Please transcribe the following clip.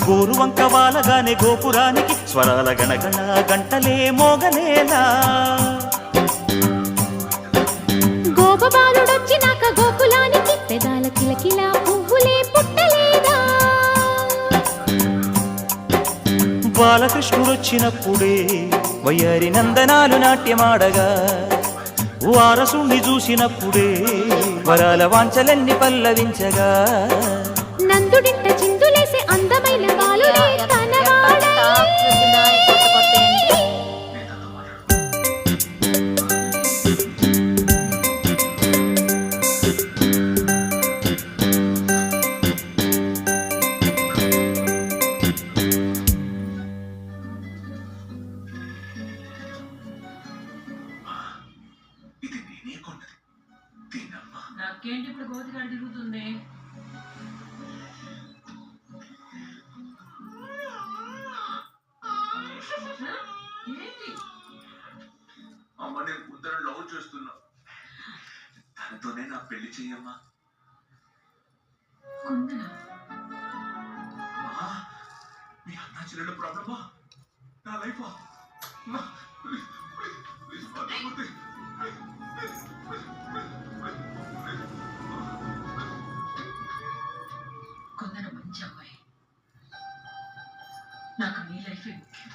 గోరువంక వాలగానే గోపురానికి స్వరాల గణగణ గంటలే మోగలేలా. గోపబాలుడొచ్చినాక గోకులానికి పెదాల కిలకిలా పువ్వులే పుట్టలేదా. బాలకృష్ణుడొచ్చినప్పుడే వయ్యారి నందనాలు నాట్యమాడగా, వారసుండి చూసినప్పుడే వరాల వాంఛలన్నీ పల్లవించగా, నందుడింట చిందులేసే అందమైన బాలుడే తనవాడై. నాకేంటి ఇప్పుడు గోతికాడ తిరుగుతుంది? అమ్మ నేను కుద్దరు లవ్ చేస్తున్నా, తనతోనే నా పెళ్లి చెయ్యమ్మా. మీ అన్నా చెల్లెల ప్రాబ్లమా నా లైఫా? కొందరు మంచి అమ్మాయి, నాకు నీ లైఫ్ ముఖ్యం.